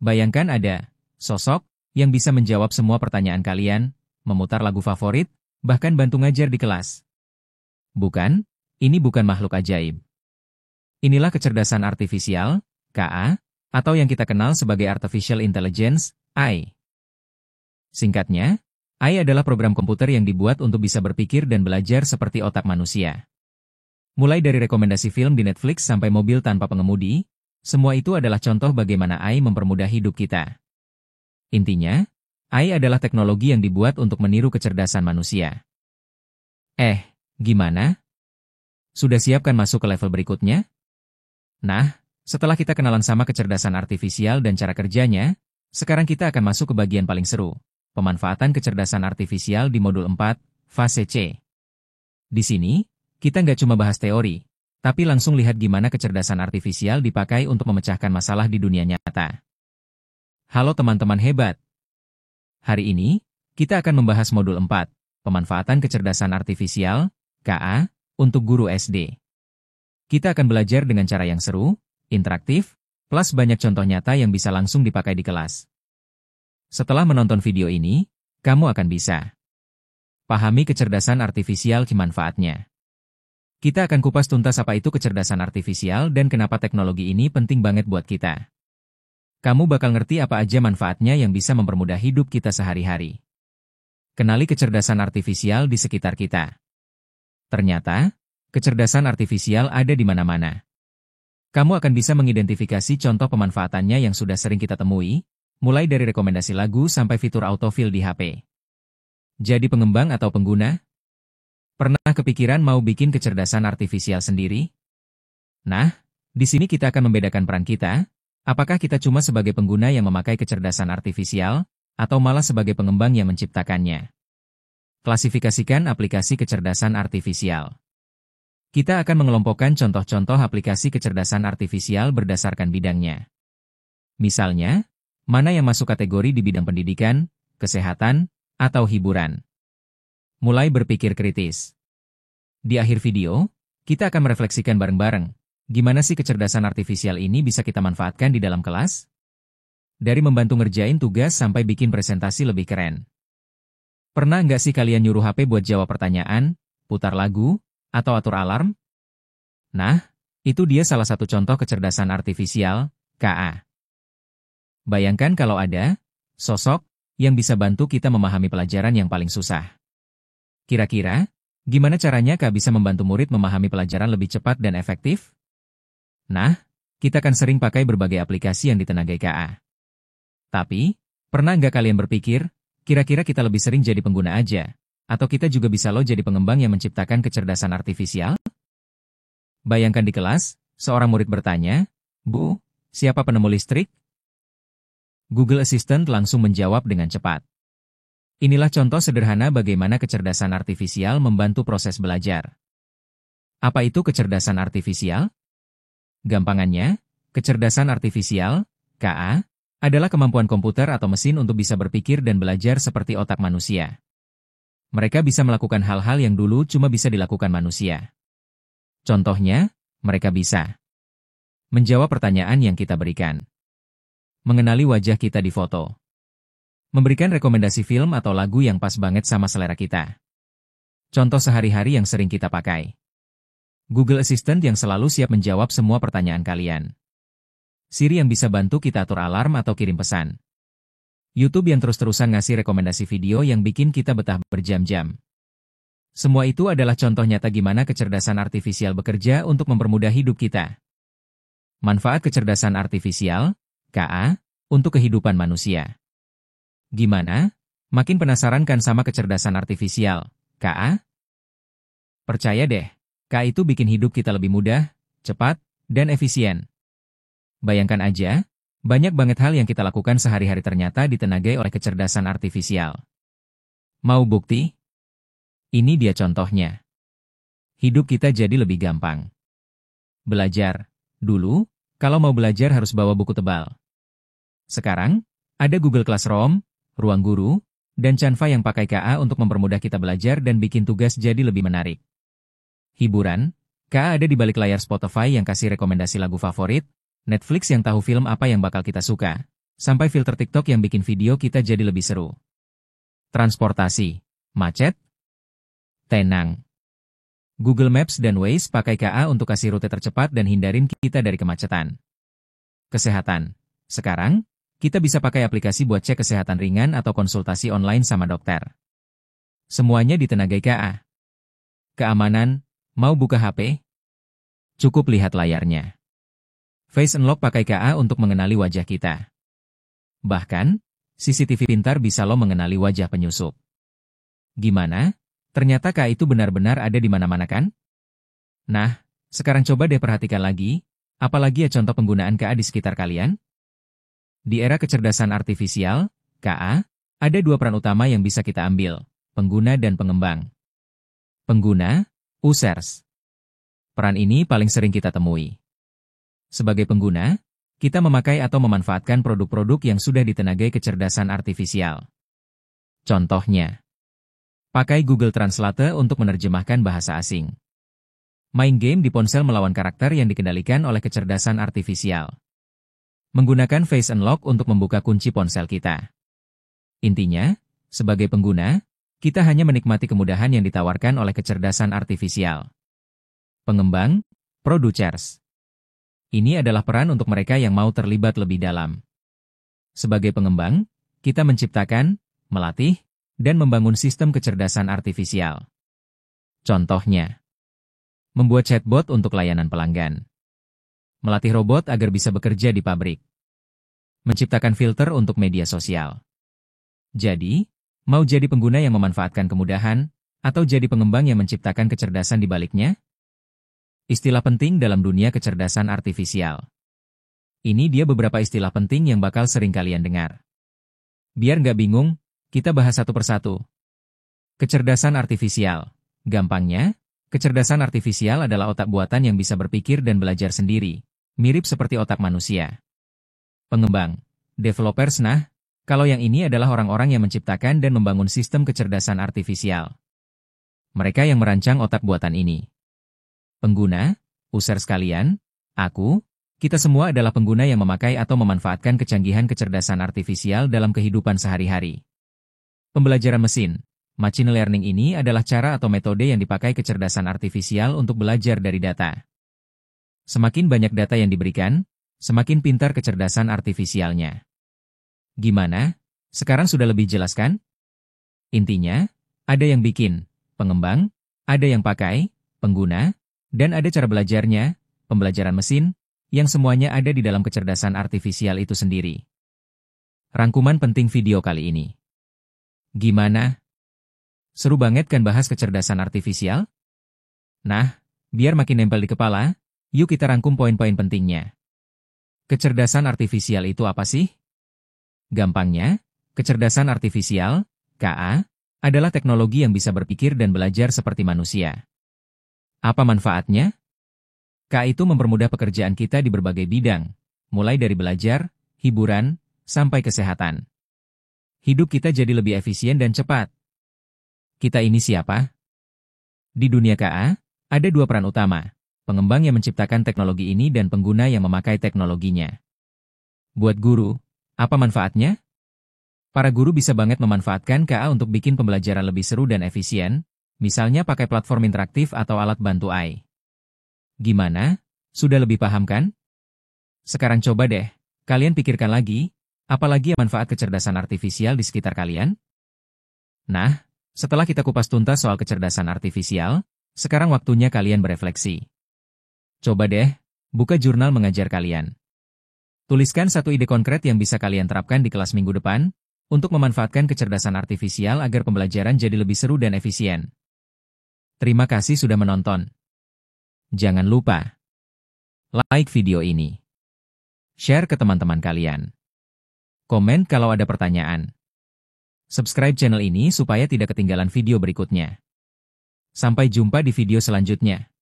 Bayangkan ada sosok yang bisa menjawab semua pertanyaan kalian, memutar lagu favorit, bahkan bantu ngajar di kelas. Bukan, ini bukan makhluk ajaib. Inilah kecerdasan artifisial, KA, atau yang kita kenal sebagai Artificial Intelligence, AI. Singkatnya, AI adalah program komputer yang dibuat untuk bisa berpikir dan belajar seperti otak manusia. Mulai dari rekomendasi film di Netflix sampai mobil tanpa pengemudi, semua itu adalah contoh bagaimana AI mempermudah hidup kita. Intinya, AI adalah teknologi yang dibuat untuk meniru kecerdasan manusia. Gimana? Sudah siapkan masuk ke level berikutnya? Nah, setelah kita kenalan sama kecerdasan artifisial dan cara kerjanya, sekarang kita akan masuk ke bagian paling seru, pemanfaatan kecerdasan artifisial di modul 4, fase C. Di sini, kita nggak cuma bahas teori, tapi langsung lihat gimana kecerdasan artifisial dipakai untuk memecahkan masalah di dunia nyata. Halo teman-teman hebat! Hari ini, kita akan membahas modul 4, pemanfaatan kecerdasan artifisial, KA, untuk guru SD. Kita akan belajar dengan cara yang seru, interaktif, plus banyak contoh nyata yang bisa langsung dipakai di kelas. Setelah menonton video ini, kamu akan bisa pahami kecerdasan artifisial manfaatnya. Kita akan kupas tuntas apa itu kecerdasan artifisial dan kenapa teknologi ini penting banget buat kita. Kamu bakal ngerti apa aja manfaatnya yang bisa mempermudah hidup kita sehari-hari. Kenali kecerdasan artifisial di sekitar kita. Ternyata, kecerdasan artifisial ada di mana-mana. Kamu akan bisa mengidentifikasi contoh pemanfaatannya yang sudah sering kita temui, mulai dari rekomendasi lagu sampai fitur autofill di HP. Jadi pengembang atau pengguna? Pernah kepikiran mau bikin kecerdasan artifisial sendiri? Nah, di sini kita akan membedakan peran kita, apakah kita cuma sebagai pengguna yang memakai kecerdasan artifisial, atau malah sebagai pengembang yang menciptakannya. Klasifikasikan aplikasi kecerdasan artifisial. Kita akan mengelompokkan contoh-contoh aplikasi kecerdasan artifisial berdasarkan bidangnya. Misalnya, mana yang masuk kategori di bidang pendidikan, kesehatan, atau hiburan. Mulai berpikir kritis. Di akhir video, kita akan merefleksikan bareng-bareng, gimana sih kecerdasan artifisial ini bisa kita manfaatkan di dalam kelas? Dari membantu ngerjain tugas sampai bikin presentasi lebih keren. Pernah nggak sih kalian nyuruh HP buat jawab pertanyaan, putar lagu, atau atur alarm? Nah, itu dia salah satu contoh kecerdasan artifisial, KA. Bayangkan kalau ada sosok yang bisa bantu kita memahami pelajaran yang paling susah. Kira-kira, gimana caranya Kak bisa membantu murid memahami pelajaran lebih cepat dan efektif? Nah, kita kan sering pakai berbagai aplikasi yang ditenagai KA. Tapi, pernah nggak kalian berpikir, kira-kira kita lebih sering jadi pengguna aja, atau kita juga bisa jadi pengembang yang menciptakan kecerdasan artifisial? Bayangkan di kelas, seorang murid bertanya, "Bu, siapa penemu listrik?" Google Assistant langsung menjawab dengan cepat. Inilah contoh sederhana bagaimana kecerdasan artifisial membantu proses belajar. Apa itu kecerdasan artifisial? Gampangannya, kecerdasan artifisial, KA, adalah kemampuan komputer atau mesin untuk bisa berpikir dan belajar seperti otak manusia. Mereka bisa melakukan hal-hal yang dulu cuma bisa dilakukan manusia. Contohnya, mereka bisa menjawab pertanyaan yang kita berikan, mengenali wajah kita di foto, memberikan rekomendasi film atau lagu yang pas banget sama selera kita. Contoh sehari-hari yang sering kita pakai. Google Assistant yang selalu siap menjawab semua pertanyaan kalian. Siri yang bisa bantu kita atur alarm atau kirim pesan. YouTube yang terus-terusan ngasih rekomendasi video yang bikin kita betah berjam-jam. Semua itu adalah contoh nyata gimana kecerdasan artifisial bekerja untuk mempermudah hidup kita. Manfaat kecerdasan artifisial, KA, untuk kehidupan manusia. Gimana? Makin penasaran kan sama kecerdasan artifisial, KA? Percaya deh, KA itu bikin hidup kita lebih mudah, cepat, dan efisien. Bayangkan aja, banyak banget hal yang kita lakukan sehari-hari ternyata ditenagai oleh kecerdasan artifisial. Mau bukti? Ini dia contohnya. Hidup kita jadi lebih gampang. Belajar. Dulu, kalau mau belajar harus bawa buku tebal. Sekarang, ada Google Classroom, Ruang Guru, dan Canva yang pakai KA untuk mempermudah kita belajar dan bikin tugas jadi lebih menarik. Hiburan, KA ada di balik layar Spotify yang kasih rekomendasi lagu favorit, Netflix yang tahu film apa yang bakal kita suka, sampai filter TikTok yang bikin video kita jadi lebih seru. Transportasi, macet, tenang. Google Maps dan Waze pakai KA untuk kasih rute tercepat dan hindarin kita dari kemacetan. Kesehatan. Sekarang, kita bisa pakai aplikasi buat cek kesehatan ringan atau konsultasi online sama dokter. Semuanya ditenagai KA. Keamanan, mau buka HP? Cukup lihat layarnya. Face Unlock pakai KA untuk mengenali wajah kita. Bahkan, CCTV pintar bisa lo mengenali wajah penyusup. Gimana? Ternyata KA itu benar-benar ada di mana-mana kan? Nah, sekarang coba deh perhatikan lagi, apalagi ya contoh penggunaan KA di sekitar kalian? Di era kecerdasan artifisial, KA, ada dua peran utama yang bisa kita ambil, pengguna dan pengembang. Pengguna, users. Peran ini paling sering kita temui. Sebagai pengguna, kita memakai atau memanfaatkan produk-produk yang sudah ditenagai kecerdasan artifisial. Contohnya, pakai Google Translate untuk menerjemahkan bahasa asing. Main game di ponsel melawan karakter yang dikendalikan oleh kecerdasan artifisial. Menggunakan Face Unlock untuk membuka kunci ponsel kita. Intinya, sebagai pengguna, kita hanya menikmati kemudahan yang ditawarkan oleh kecerdasan artifisial. Pengembang, producers. Ini adalah peran untuk mereka yang mau terlibat lebih dalam. Sebagai pengembang, kita menciptakan, melatih, dan membangun sistem kecerdasan artifisial. Contohnya, membuat chatbot untuk layanan pelanggan. Melatih robot agar bisa bekerja di pabrik. Menciptakan filter untuk media sosial. Jadi, mau jadi pengguna yang memanfaatkan kemudahan, atau jadi pengembang yang menciptakan kecerdasan di baliknya? Istilah penting dalam dunia kecerdasan artifisial. Ini dia beberapa istilah penting yang bakal sering kalian dengar. Biar nggak bingung, kita bahas satu persatu. Kecerdasan artifisial. Gampangnya, kecerdasan artifisial adalah otak buatan yang bisa berpikir dan belajar sendiri, mirip seperti otak manusia. Pengembang, developers. Nah, kalau yang ini adalah orang-orang yang menciptakan dan membangun sistem kecerdasan artifisial. Mereka yang merancang otak buatan ini. Pengguna, user sekalian, aku, kita semua adalah pengguna yang memakai atau memanfaatkan kecanggihan kecerdasan artifisial dalam kehidupan sehari-hari. Pembelajaran mesin, machine learning ini adalah cara atau metode yang dipakai kecerdasan artifisial untuk belajar dari data. Semakin banyak data yang diberikan, semakin pintar kecerdasan artifisialnya. Gimana? Sekarang sudah lebih jelas kan? Intinya, ada yang bikin, pengembang, ada yang pakai, pengguna, dan ada cara belajarnya, pembelajaran mesin, yang semuanya ada di dalam kecerdasan artifisial itu sendiri. Rangkuman penting video kali ini. Gimana? Seru banget kan bahas kecerdasan artifisial? Nah, biar makin nempel di kepala, yuk kita rangkum poin-poin pentingnya. Kecerdasan artifisial itu apa sih? Gampangnya, kecerdasan artifisial, KA, adalah teknologi yang bisa berpikir dan belajar seperti manusia. Apa manfaatnya? KA itu mempermudah pekerjaan kita di berbagai bidang, mulai dari belajar, hiburan, sampai kesehatan. Hidup kita jadi lebih efisien dan cepat. Kita ini siapa? Di dunia KA, ada dua peran utama, pengembang yang menciptakan teknologi ini dan pengguna yang memakai teknologinya. Buat guru, apa manfaatnya? Para guru bisa banget memanfaatkan KA untuk bikin pembelajaran lebih seru dan efisien, misalnya pakai platform interaktif atau alat bantu AI. Gimana? Sudah lebih paham kan? Sekarang coba deh, kalian pikirkan lagi, apalagi manfaat kecerdasan artifisial di sekitar kalian? Nah, setelah kita kupas tuntas soal kecerdasan artifisial, sekarang waktunya kalian berefleksi. Coba deh, buka jurnal mengajar kalian. Tuliskan satu ide konkret yang bisa kalian terapkan di kelas minggu depan, untuk memanfaatkan kecerdasan artifisial agar pembelajaran jadi lebih seru dan efisien. Terima kasih sudah menonton. Jangan lupa like video ini. Share ke teman-teman kalian. Komen kalau ada pertanyaan. Subscribe channel ini supaya tidak ketinggalan video berikutnya. Sampai jumpa di video selanjutnya.